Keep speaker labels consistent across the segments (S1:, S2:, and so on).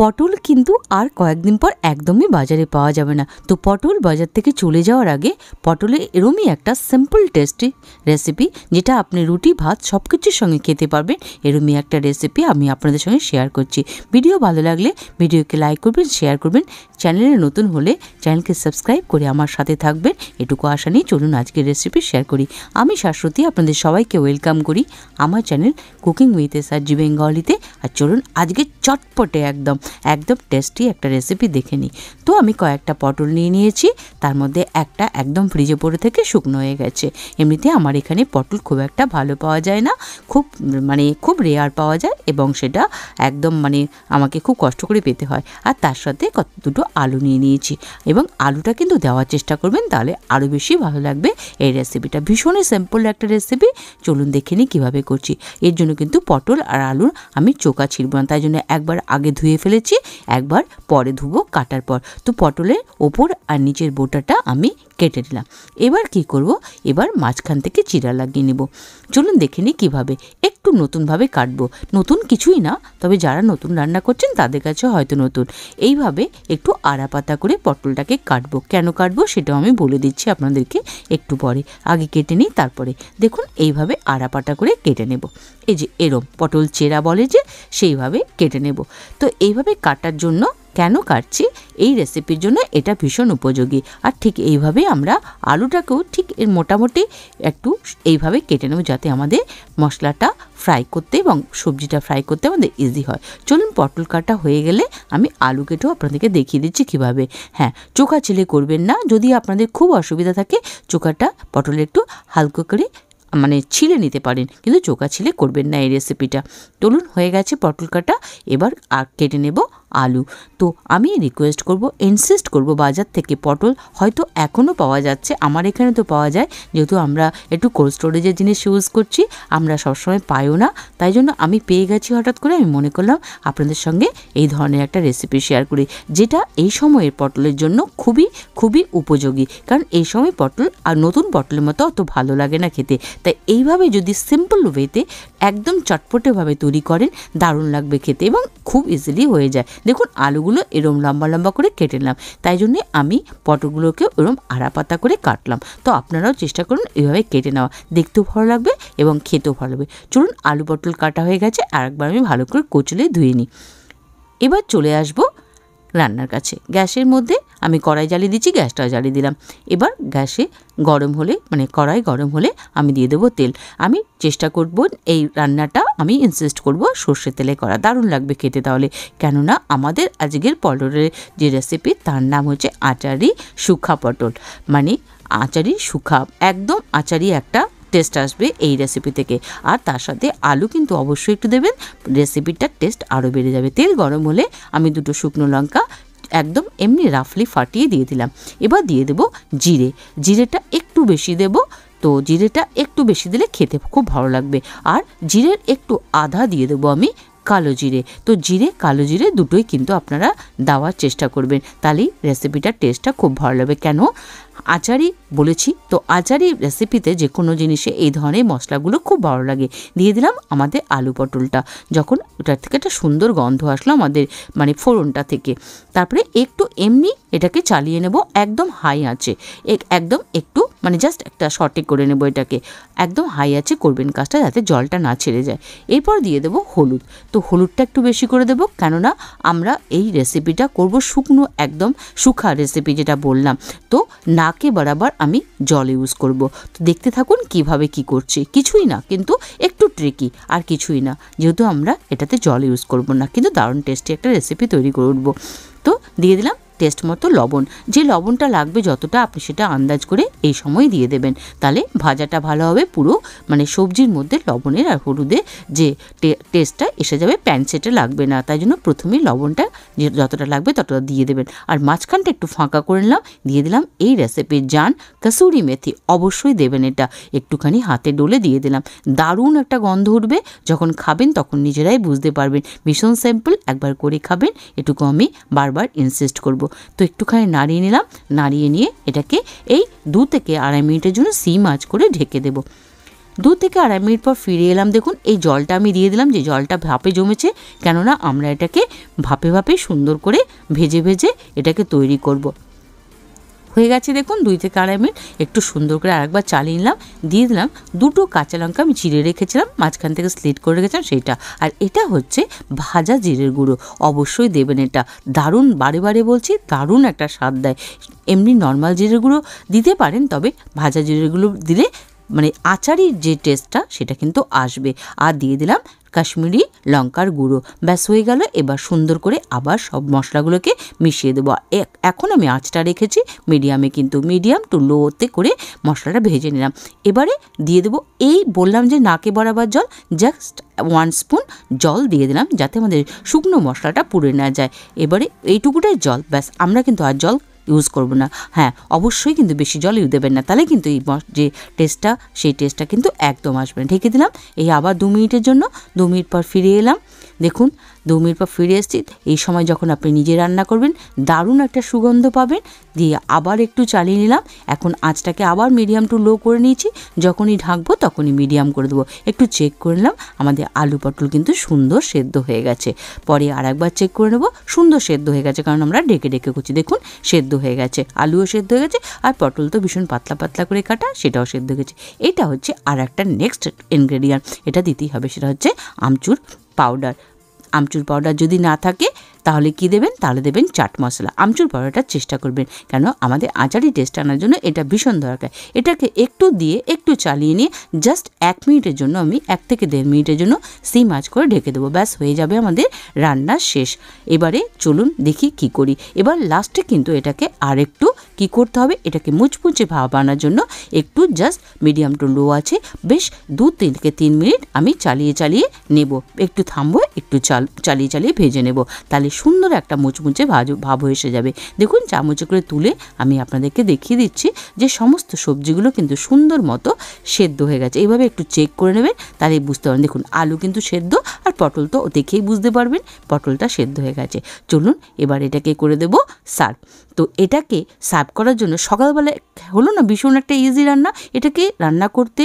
S1: পটল কিন্তু আর কয়েকদিন পর একদমই বাজারে পাওয়া যাবে না। তো পটল বাজার থেকে চলে যাওয়ার আগে পটলের এরমই একটা সিম্পল টেস্টি রেসিপি, যেটা আপনি রুটি ভাত সব কিছুর সঙ্গে খেতে পারবেন, এরমই একটা রেসিপি আমি আপনাদের সঙ্গে শেয়ার করছি। ভিডিও ভালো লাগলে ভিডিওকে লাইক করবেন, শেয়ার করবেন, চ্যানেলে নতুন হলে চ্যানেলকে সাবস্ক্রাইব করে আমার সাথে থাকবেন। এটুকু আশা নিয়ে চলুন আজকের রেসিপি শেয়ার করি। আমি শাশ্বতী আপনাদের সবাইকে ওয়েলকাম করি আমার চ্যানেল কুকিং উইথ এসআরজি বেঙ্গলিতে। আর চলুন আজকে চটপটে একদম টেস্টি একটা রেসিপি দেখে নিই। তো আমি কয়েকটা পটল নিয়ে নিয়েছি, তার মধ্যে একটা একদম ফ্রিজে পড়ে থেকে শুকনো হয়ে গেছে। এমনিতে আমার এখানে পটল খুব একটা ভালো পাওয়া যায় না, খুব রেয়ার পাওয়া যায়, এবং সেটা একদম আমাকে খুব কষ্ট করে পেতে হয়। আর তার সাথে দুটো আলু নিয়ে নিয়েছি, এবং আলুটা কিন্তু দেওয়ার চেষ্টা করবেন, তাহলে আরও বেশি ভালো লাগবে এই রেসিপিটা। ভীষণই সিম্পল একটা রেসিপি, চলুন দেখে নিই কীভাবে করছি। এর জন্য কিন্তু পটল আর আলুর আমি চোকা ছিঁড়ব না, তাই জন্য একবার আগে ধুয়ে ফেলেছি, একবার পরে ধুবো কাটার পর। তো পটলের ওপর আর নিচের বোটাটা আমি কেটে নিলাম। এবার কি করব, এবার মাঝখান থেকে চিরা লাগিয়ে নেব। চলুন দেখে নিই কীভাবে। একটু নতুনভাবে কাটবো, নতুন কিছুই না, তবে যারা নতুন রান্না করছেন তাদের কাছে হয়তো নতুন। এইভাবে একটু আড়া পাতা করে পটলটাকে কাটবো। কেন কাটবো সেটাও আমি বলে দিচ্ছি আপনাদেরকে একটু পরে। আগে কেটে নিই, তারপরে দেখুন এইভাবে আড়া পাতা করে কেটে নেব। এই যে এরম পটল চেরা বলে যে, সেইভাবে কেটে নেব। তো এইভাবে কাটার জন্য কেন কাটছি, এই রেসিপির জন্য এটা ভীষণ উপযোগী। আর ঠিক এইভাবে আমরা আলুটাকেও ঠিক এর মোটামুটি একটু এইভাবে কেটে নেব, যাতে আমাদের মশলাটা ফ্রাই করতে এবং সবজিটা ফ্রাই করতে আমাদের ইজি হয়। চলুন পটল কাটা হয়ে গেলে আমি আলু কেটেও আপনাদেরকে দেখিয়ে দিচ্ছি কীভাবে। হ্যাঁ, চোখা ছিলে করবেন না, যদি আপনাদের খুব অসুবিধা থাকে চোখাটা পটলে একটু হালকা করে ছিলে নিতে পারেন, কিন্তু চোখা ছিলে করবেন না এই রেসিপিটা। চলুন হয়ে গেছে পটল কাটা, এবার কেটে নেব আলু। তো আমি রিকোয়েস্ট করব, ইনসিস্ট করব, বাজার থেকে পটল হয়তো এখনও পাওয়া যাচ্ছে, আমার এখানে তো পাওয়া যায়, যেহেতু আমরা একটু কোল্ড স্টোরেজের জিনিস ইউজ করছি, আমরা সবসময় পাইও না, তাই জন্য আমি পেয়ে গেছি হঠাৎ করে, আমি মনে করলাম আপনাদের সঙ্গে এই ধরনের একটা রেসিপি শেয়ার করি, যেটা এই সময়ের পটলের জন্য খুবই খুবই উপযোগী। কারণ এই সময় পটল আর নতুন পটলের মতো অত ভালো লাগে না খেতে, তাই এইভাবে যদি সিম্পল ওয়েতে একদম চটপটেভাবে তৈরি করেন, দারুণ লাগবে খেতে এবং খুব ইজিলি হয়ে যায়। দেখুন আলুগুলো এরম লম্বা লম্বা করে কেটে নিলাম, তাই জন্যে আমি পটলগুলোকেও এরম আড়া পাতা করে কাটলাম। তো আপনারাও চেষ্টা করুন এইভাবে কেটে নেওয়া, দেখতেও ভালো লাগবে এবং খেতেও ভালো লাগবে। চলুন আলু পটল কাটা হয়ে গেছে, আর একবার আমি ভালো করে কচলে ধুয়ে নিই। এবার চলে আসবো রান্নার কাছে। গ্যাসের মধ্যে আমি কড়াই জ্বালিয়ে দিচ্ছি, গ্যাসটা জ্বালিয়ে দিলাম। এবার গ্যাসে গরম হলে কড়াই গরম হলে আমি দিয়ে দেবো তেল। আমি চেষ্টা করব এই রান্নাটা আমি ইনসিস্ট করব সর্ষের তেলে করা, দারুণ লাগবে খেতে তাহলে। কেননা আমাদের আজকের পটলের যে রেসিপি তার নাম হচ্ছে আচারি শুখা পটল, আচারি শুখা, একদম আচারি একটা টেস্ট আসবে এই রেসিপি থেকে। আর তার সাথে আলু কিন্তু অবশ্যই একটু দেবেন, রেসিপিটার টেস্ট আরও বেড়ে যাবে। তেল গরম হলে আমি দুটো শুকনো লঙ্কা একদম এমনি রাফলি ফাটিয়ে দিয়ে দিলাম। এবার দিয়ে দেবো জিরে, জিরেটা একটু বেশি দেব। তো জিরেটা একটু বেশি দিলে খেতে খুব ভালো লাগবে। আর জিরের একটু আধা দিয়ে দেবো আমি কালো জিরে। তো জিরে কালো জিরে দুটোই কিন্তু আপনারা দেওয়ার চেষ্টা করবেন, তাহলেই রেসিপিটার টেস্টটা খুব ভালো লাগবে। কেন আচারি বলেছি, তো আচারি রেসিপিতে যে কোনো জিনিসে এই ধরনের মশলাগুলো খুব ভালো লাগে। দিয়ে দিলাম আমাদের আলু পটলটা, যখন ওটার থেকে একটা সুন্দর গন্ধ আসলো আমাদের ফোড়নটা থেকে, তারপরে একটু এমনি এটাকে চালিয়ে নেব একদম হাই আঁচে, একদম একটু জাস্ট একটা শর্টে করে নেব এটাকে, একদম হাই আঁচে করবেন কাজটা, যাতে জলটা না ছেড়ে যায়। এরপর দিয়ে দেবো হলুদ। তো হলুদটা একটু বেশি করে দেবো, কেননা আমরা এই রেসিপিটা করব শুকনো, একদম শুখা রেসিপি যেটা বললাম। তো নাকে বরাবর আমি জল ইউজ করব। তো দেখতে থাকুন কিভাবে কি করছি, কিছুই না, কিন্তু একটু ট্রিকি, আর কিছুই না, যেহেতু আমরা এটাতে জল ইউজ করব না, কিন্তু দারুণ টেস্টি একটা রেসিপি তৈরি করে উঠবো। তো দিয়ে দিলাম টেস্ট মতো লবণ, যে লবণটা লাগবে যতটা আপনি সেটা আন্দাজ করে এই সময় দিয়ে দেবেন, তাহলে ভাজাটা ভালো হবে। পুরো সবজির মধ্যে লবণের আর হলুদের যে টেস্টটা এসে যাবে, প্যানসেটে লাগবে না, তাই জন্য প্রথমেই লবণটা যতটা লাগবে ততটা দিয়ে দেবেন। আর মাঝখানটা একটু ফাঁকা করে নিলাম, দিয়ে দিলাম এই রেসিপির জান কাসুরি মেথি, অবশ্যই দেবেন এটা, একটুখানি হাতে ডলে দিয়ে দিলাম, দারুণ একটা গন্ধ উঠবে। যখন খাবেন তখন নিজেরাই বুঝতে পারবেন, ভীষণ সিম্পল, একবার করে খাবেন, এটুকু আমি বারবার ইনসিস্ট করব। তো একটুখানি নাড়িয়ে নিলাম, নাড়িয়ে নিয়ে এটাকে এই 2 থেকে আড়াই মিনিটের জন্য সিম আঁচ করে ঢেকে দেব। 2 থেকে 2.5 মিনিট পর ফিরে এলাম। দেখুন এই জলটা আমি দিয়ে দিলাম, যে জলটা ভাপে জমেছে, কেননা আমরা এটাকে ভাপে ভাপে সুন্দর করে ভেজে ভেজে এটাকে তৈরি করব। হয়ে গেছে দেখুন 2 থেকে 2.5 মিনিট। একটু সুন্দর করে আরেকবার চালিয়ে নিলাম, দিয়ে দিলাম 2টো কাঁচা লঙ্কা আমি চিড়ে রেখেছিলাম, মাঝখান থেকে স্লিট করে রেখেছিলাম সেইটা। আর এটা হচ্ছে ভাজা জিরের গুঁড়ো, অবশ্যই দেবেন এটা, দারুণ, বারে বারে বলছি, দারুণ একটা স্বাদ দেয়। এমনি নর্মাল জিরের গুঁড়ো দিতে পারেন, তবে ভাজা জিরের গুঁড়ো দিলে মানে আচারির যে টেস্টটা সেটা কিন্তু আসবে। আর দিয়ে দিলাম কাশ্মীরি লঙ্কার গুঁড়ো, ব্যাস হয়ে গেল। এবার সুন্দর করে আবার সব মশলাগুলোকে মিশিয়ে দেবো। এখন আমি আঁচটা রেখেছি মিডিয়ামে, কিন্তু মিডিয়াম টু লোতে করে মশলাটা ভেজে নিলাম। এবারে দিয়ে দেবো, এই বললাম যে নাকে বরাবর জল, জাস্ট 1 স্পুন জল দিয়ে দিলাম, যাতে আমাদের শুকনো মশলাটা পুড়ে না যায়। এবারে এইটুকুটাই জল, ব্যাস, আমরা কিন্তু আর জল ইউজ করব না। হ্যাঁ, অবশ্যই কিন্তু বেশি জল ইউজ দেবেন না, তাহলে কিন্তু এই যে টেস্টটা, সেই টেস্টটা কিন্তু একদম আসবে না। ঢেকে দিলাম। এই আবার 2 মিনিটের জন্য। 2 মিনিট পর ফিরে এলাম। দেখুন 2 মিনিট পর ফিরে এসেছি। এই সময় যখন আপনি নিজে রান্না করবেন, দারুণ একটা সুগন্ধ পাবেন। দিয়ে আবার একটু চালিয়ে নিলাম। এখন আঁচটাকে আবার মিডিয়াম টু লো করে নিয়েছি। যখনই ঢাকবো তখনই মিডিয়াম করে দেবো। একটু চেক করে নিলাম, আমাদের আলু পটল কিন্তু সুন্দর সেদ্ধ হয়ে গেছে। পরে আর একবার চেক করে নেবো, সুন্দর সেদ্ধ হয়ে গেছে, কারণ আমরা ঢেকে ঢেকে করছি। দেখুন সেদ্ধ হয়ে গেছে, আলুও সেদ্ধ হয়ে গেছে, আর পটল তো ভীষণ পাতলা পাতলা করে কাটা, সেটাও সেদ্ধ হয়ে গেছে। এটা হচ্ছে আর একটা নেক্সট ইনগ্রেডিয়েন্ট, এটা দিতেই হবে, সেটা হচ্ছে আমচুর পাউডার। আমচুর পাউডার যদি না থাকে তাহলে কি দেবেন, তাহলে দেবেন চাট মশলা। আমচুর পাউডারটার চেষ্টা করবেন, কেন আমাদের আচারি টেস্ট আনার জন্য এটা ভীষণ দরকার। এটাকে একটু দিয়ে একটু চালিয়ে নিয়ে জাস্ট 1 মিনিটের জন্য, আমি 1 থেকে 1.5 মিনিটের জন্য সিম আঁচ করে ঢেকে দেবো। ব্যাস হয়ে যাবে আমাদের রান্না শেষ। এবারে চলুন দেখি কি করি। এবার লাস্টে কিন্তু এটাকে আর একটু কি করতে হবে, এটাকে মুচমুচে ভাব আনার জন্য একটু জাস্ট মিডিয়াম টু লো আছে বেশ 2 থেকে 3 মিনিট আমি চালিয়ে চালিয়ে নেব। একটু থামবো, একটু চালিয়ে চালিয়ে ভেজে নেব, তাহলে সুন্দর একটা মুচমুচে ভাব এসে যাবে। দেখুন চামচে করে তুলে আমি আপনাদেরকে দেখিয়ে দিচ্ছি যে সমস্ত সবজিগুলো কিন্তু সুন্দর মতো সেদ্ধ হয়ে গেছে। এইভাবে একটু চেক করে নেবেন, তাহলে বুঝতে পারবেন। দেখুন আলু কিন্তু সেদ্ধ, আর পটল তো দেখেই বুঝতে পারবেন পটলটা সেদ্ধ হয়ে গেছে। চলুন এবার এটাকে করে দেব সার্ভ। তো এটাকে সার্ভ করার জন্য সকালবেলা হলো না, ভীষণ একটা ইজি রান্না। এটাকে রান্না করতে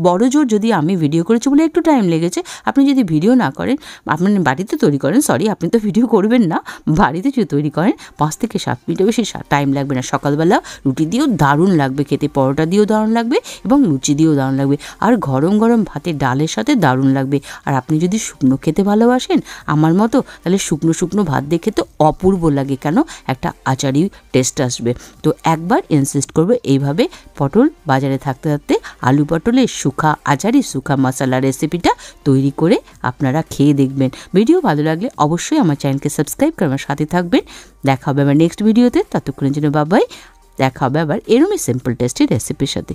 S1: বড় জোর যদি আমি ভিডিও করেছি বলে একটু টাইম লেগেছে, আপনি যদি ভিডিও না করেন, আপনি বাড়িতে তৈরি করেন, সরি আপনি তো ভিডিও করবেন না, বাড়িতে যদি তৈরি করেন 5 থেকে 7 মিনিটে বেশি টাইম লাগবে না। সকালবেলা রুটি দিয়েও দারুণ লাগবে খেতে, পরোটা দিয়েও দারুণ লাগবে, এবং লুচি দিয়েও দারুণ লাগবে, আর গরম গরম ভাতে ডালের সাথে দারুণ লাগবে। আর আপনি যদি শুকনো খেতে ভালোবাসেন আমার মতো, তাহলে শুকনো শুকনো ভাত দিয়ে খেতে অপূর্ব লাগে, কেন একটা আচারি টেস্ট আসবে। তো একবার ইনসিস্ট করবে এইভাবে পটল বাজারে থাকতে থাকতে আলু পটলের শুকা আচারি শুকা মশলা রেসিপিটা তৈরি করে আপনারা খেয়ে দেখবেন। ভিডিও ভালো লাগলে অবশ্যই আমার চ্যানেলকে সাবস্ক্রাইব করে আমার সাথে থাকবেন। দেখা হবে আবার নেক্সট ভিডিওতে, ততক্ষণের জন্য বাবাই। দেখা হবে আবার এরকমই সিম্পল টেস্টি রেসিপির সাথে।